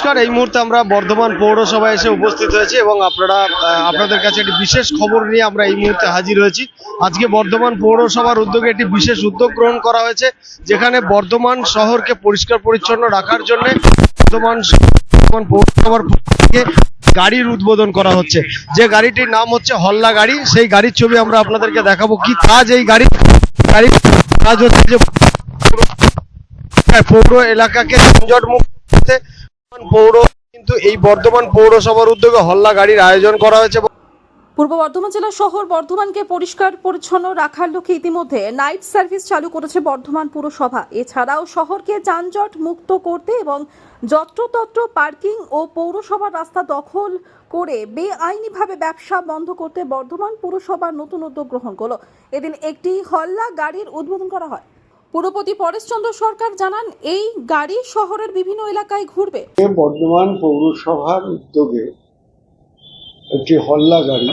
নমস্কার। এই মুহূর্তে আমরা বর্ধমান পৌরসভায় এসে উপস্থিত হয়েছি এবং আপনাদের কাছে একটি বিশেষ খবর নিয়ে আমরা এই মুহূর্তে হাজির হয়েছি। আজকে বর্ধমান পৌরসভার উদ্যোগে একটি বিশেষ উদ্যোগ গ্রহণ করা হয়েছে, যেখানে বর্ধমান শহরকে পরিষ্কার পরিচ্ছন্ন রাখার জন্য বর্ধমান পৌরসভার থেকে গাড়ির উদ্বোধন করা হচ্ছে। যে গাড়িটির নাম হচ্ছে হল্লা গাড়ি। সেই গাড়ির ছবি আমরা আপনাদেরকে দেখাবো। কি কাজ এই গাড়ির কাজ হচ্ছে যে পৌর এলাকাকে যানজট মুক্ত করতে কিন্তু এই বর্ধমান পৌরসভার উদ্যোগে হল্লা গাড়ির আয়োজন করা হয়েছে। পূর্ব বর্ধমান জেলা শহর বর্ধমানকে পরিষ্কার পরিচ্ছন্ন রাখার লক্ষ্যে ইতিমধ্যে নাইট সার্ভিস চালু করেছে বর্ধমান পুরসভা। এছাড়াও শহরকে যানজট মুক্ত করতে এবং যত্রতত্র পার্কিং ও পৌরসভার রাস্তা দখল করে বেআইনিভাবে ব্যবসা বন্ধ করতে বর্ধমান পুরসভার নতুন উদ্যোগ গ্রহণ করলো। এদিন একটি হল্লা গাড়ির উদ্বোধন করা হয়। পুরপতি পরেশচন্দ্র সরকার জানান, এই গাড়ি শহরের বিভিন্ন এলাকায় ঘুরবে। বর্ধমান পৌরসভার উদ্যোগে একটি হল্লা গাড়ি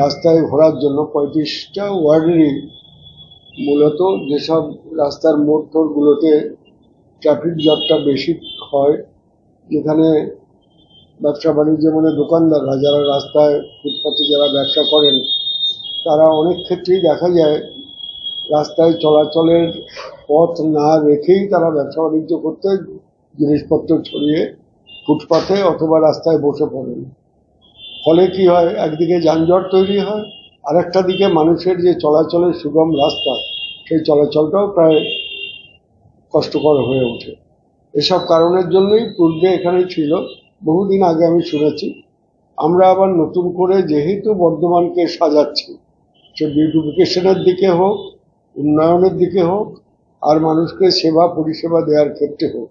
রাস্তায় ঘোরার জন্য 35টা ওয়ার্ডেরই মূলত যেসব রাস্তার মোড় টোড়গুলোতে ট্রাফিক জ্যামটা বেশি হয়, যেখানে ব্যবসা বাণিজ্য মানে দোকানদাররা যারা রাস্তায় ফুটপাতে যারা ব্যবসা করেন, তারা অনেক ক্ষেত্রেই দেখা যায় রাস্তায় চলাচলের পথ না রেখেই তারা ব্যবসা বাণিজ্য করতে জিনিসপত্র ছড়িয়ে ফুটপাতে অথবা রাস্তায় বসে পড়েন। ফলে কি হয়, একদিকে যানজট তৈরি হয়, আরেকটা দিকে মানুষের যে চলাচলের সুগম রাস্তা, সেই চলাচলটাও প্রায় কষ্টকর হয়ে ওঠে। এসব কারণের জন্যই পূর্বে এখানে ছিল, বহুদিন আগে আমি শুনেছি। আমরা আবার নতুন করে যেহেতু বর্ধমানকে সাজাচ্ছি, সে বিউটিফিকেশনের দিকে হোক, উন্নয়নের দিকে হোক, আর মানুষকে সেবা পরিষেবা দেওয়ার ক্ষেত্রে হোক,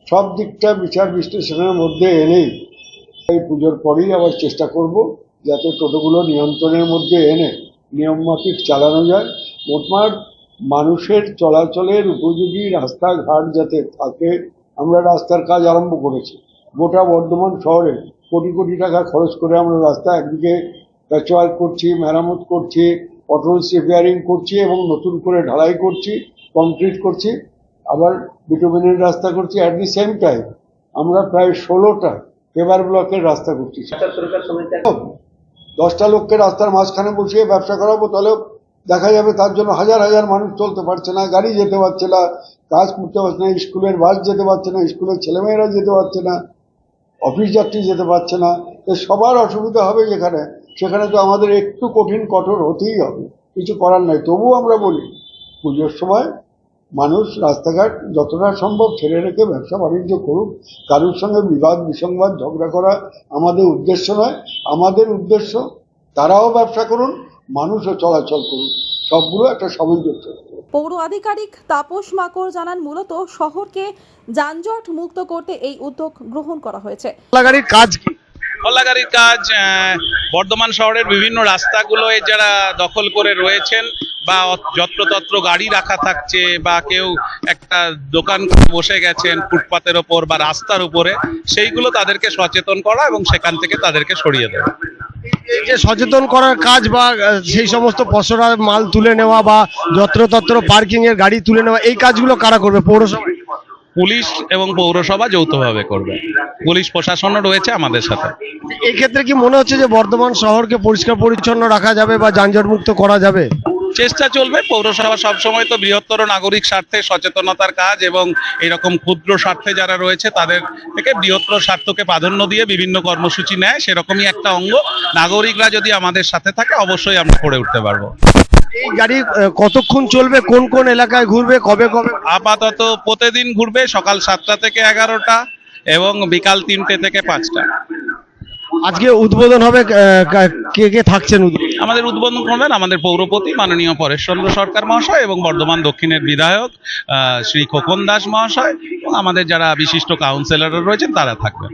সব দিকটা বিচার বিশ্লেষণের মধ্যে এনেই এই পুজোর পরেই আবার চেষ্টা করব যাতে টোটোগুলো নিয়ন্ত্রণের মধ্যে এনে নিয়মমাফিক চালানো যায়। মোটমাট মানুষের চলাচলের উপযোগী রাস্তাঘাট যাতে থাকে। আমরা রাস্তার কাজ আরম্ভ করেছি গোটা বর্ধমান শহরে, কোটি কোটি টাকা খরচ করে আমরা রাস্তা একদিকে প্যাচওয়ার্ক করছি, মেরামত করছি, পটহোলস রিপেয়ারিং করছি এবং নতুন করে ঢালাই করছি, কংক্রিট করছি, আবার বিটুমিনের রাস্তা করছি। অ্যাট দি সেম টাইম আমরা প্রায় 16টা পেভার ব্লকের রাস্তা করছি। 10টা লোককে রাস্তার মাঝখানে বসিয়ে ব্যবসা করাবো, তাহলে দেখা যাবে তার জন্য হাজার হাজার মানুষ চলতে পারছে না, গাড়ি যেতে পারছে না, কাজ করতে পারছে না, স্কুলের বাস যেতে পারছে না, স্কুলের ছেলেমেয়েরা যেতে পারছে না, অফিস যাত্রী যেতে পারছে না। সবার অসুবিধা হবে যেখানে, সেখানে তো আমাদের একটু কঠোর হতেই হবে, কিছু করার নাই। তবুও আমরা বলি, পুজোর সময় মানুষ রাস্তাঘাট যতটা সম্ভব ছেড়ে রেখে ব্যবসা বাণিজ্য করুক। কারোর সঙ্গে বিবাদ বিসংবাদ ঝগড়া করা আমাদের উদ্দেশ্য নয়। আমাদের উদ্দেশ্য তারাও ব্যবসা করুন, মানুষও চলাচল করুন, সবগুলো একটা সামঞ্জস্য। পৌর আধিকারিক তাপস মাকড় জানান, মূলত শহরকে যানজট মুক্ত করতে এই উদ্যোগ গ্রহণ করা হয়েছে। হল্লা গাড়ির কাজ কি? হল্লা গাড়ির কাজ বর্ধমান শহরের বিভিন্ন রাস্তাগুলো যারা দখল করে রয়েছেন বা যত্রতত্র গাড়ি রাখা থাকছে বা কেউ একটা দোকান বসে গেছেন ফুটপাতের ওপর বা রাস্তার উপরে, সেইগুলো তাদেরকে সচেতন করা এবং সেখান থেকে তাদেরকে সরিয়ে দেওয়া। এই যে সচেতন করার কাজ বা সেই সমস্ত পসরা মাল তুলে নেওয়া বা যত্রতত্র পার্কিং এর গাড়ি তুলে নেওয়া, এই কাজগুলো কারা করবে? পৌরসভা, পুলিশ এবং পৌরসভা যৌথভাবে করবে। পুলিশ প্রশাসনও রয়েছে আমাদের সাথে। এই ক্ষেত্রে কি মনে হচ্ছে যে বর্ধমান শহরকে পরিষ্কার পরিচ্ছন্ন রাখা যাবে বা যানজট মুক্ত করা যাবে? চেষ্টা চলবে। পৌরসভা সবসময় তো বৃহত্তর নাগরিক স্বার্থে সচেতনতার কাজ এবং এরকম ক্ষুদ্র স্বার্থে যারা রয়েছে তাদের থেকে বৃহত্তর স্বার্থকে প্রাধান্য দিয়ে বিভিন্ন কর্মসূচি নেয়, সেরকমই একটা অঙ্গ। নাগরিকরা যদি আমাদের সাথে থাকে অবশ্যই আমরা করে উঠতে পারবো। এই গাড়ি কতক্ষণ চলবে, কোন কোন এলাকায় ঘুরবে, কবে কবে? আপাতত প্রতিদিন ঘুরবে, সকাল 7টা থেকে 11টা এবং বিকাল 3টে থেকে 5টা। আজকে উদ্বোধন হবে, কে কে থাকছেন? আমাদের উদ্বোধন করবেন আমাদের পৌরপতি মাননীয় পরেশচন্দ্র সরকার মহাশয় এবং বর্ধমান দক্ষিণের বিধায়ক শ্রী খোকন দাস মহাশয় এবং আমাদের যারা বিশিষ্ট কাউন্সিলররা রয়েছেন তারা থাকবেন।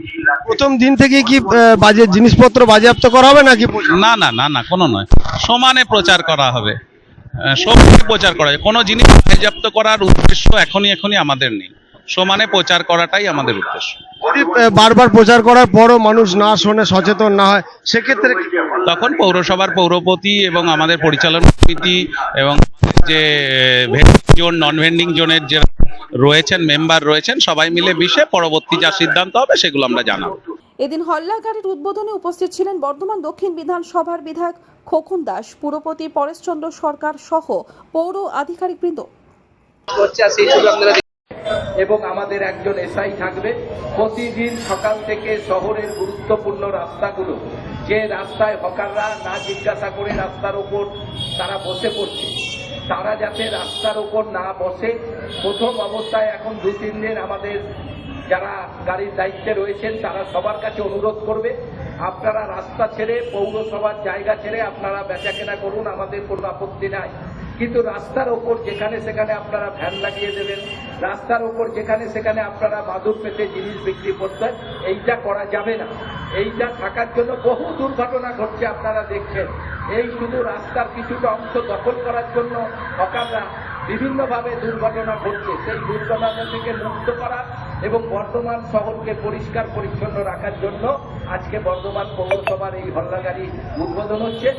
প্রথম দিন থেকে কি জিনিসপত্র বাজেয়াপ্ত করা হবে নাকি? না না না না, কোনো নয়, সমানে প্রচার করা হবে। সমানে প্রচার করা হবে, কোনো জিনিস বাজেয়াপ্ত করার উদ্দেশ্য এখনই আমাদের নেই। সমানে প্রচার করাটাই আমাদের উদ্দেশ্য। যদি বারবার প্রচার করার পরও মানুষ না শোনে, সচেতন না হয়, সেক্ষেত্রে তখন পৌরসভার পৌরপতি এবং আমাদের পরিচালনা সমিতি এবং যে ভেন্ডিং জোন নন ভেন্ডিং জোনের যে রয়েছেন, মেম্বার রয়েছেন, সবাই মিলে মিশে পরবর্তী যা সিদ্ধান্ত হবে সেগুলো আমরা জানাবো। এদিন হল্লা গাড়ির উদ্বোধনে উপস্থিত ছিলেন বর্ধমান দক্ষিণ বিধানসভার বিধায়ক খোকন দাস, পুরপতি পরেশচন্দ্র সরকার সহ পৌর আধিকারিকবৃন্দ। এবং আমাদের একজন এসআই থাকবে। প্রতিদিন সকাল থেকে শহরের গুরুত্বপূর্ণ রাস্তাগুলো, যে রাস্তায় হকাররা না জিজ্ঞাসা করে রাস্তার ওপর তারা বসে পড়ছে, তারা যাতে রাস্তার ওপর না বসে, প্রথম অবস্থায় এখন 2-3 দিন আমাদের যারা গাড়ির দায়িত্বে রয়েছেন তারা সবার কাছে অনুরোধ করবে, আপনারা রাস্তা ছেড়ে পৌরসভার জায়গা ছেড়ে আপনারা বেচাকেনা করুন, আমাদের কোনো আপত্তি নাই। কিন্তু রাস্তার ওপর যেখানে সেখানে আপনারা ভ্যান লাগিয়ে দেবেন, রাস্তার ওপর যেখানে সেখানে আপনারা মাদুর পেতে জিনিস বিক্রি করতেন, এইটা করা যাবে না। এইটা থাকার জন্য বহু দুর্ঘটনা ঘটছে, আপনারা দেখছেন। এই শুধু রাস্তার কিছুটা অংশ দখল করার জন্য হকাররা বিভিন্নভাবে দুর্ঘটনা ঘটছে, সেই দুর্ঘটনা থেকে মুক্ত করা এবং বর্ধমান শহরকে পরিষ্কার পরিচ্ছন্ন রাখার জন্য আজকে বর্ধমান পৌরসভার এই হল্লা গাড়ি উদ্বোধন হচ্ছে।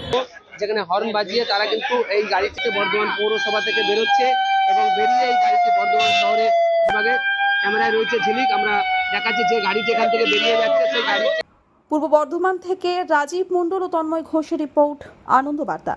যেখানে হর্ন বাজিয়ে তারা কিন্তু এই গাড়ি থেকে বর্ধমান পৌরসভা থেকে বেরোচ্ছে এবং বেরিয়ে এই গাড়িটি বর্ধমান শহরে বিভাগে ক্যামেরায় রয়েছে ঝিলিক, আমরা দেখাচ্ছি যে গাড়িটি এখান থেকে বেরিয়ে যাচ্ছে সেই গাড়ি। পূর্ব বর্ধমান থেকে রাজীব মণ্ডল ও তন্ময় ঘোষের রিপোর্ট, আনন্দ বার্তা।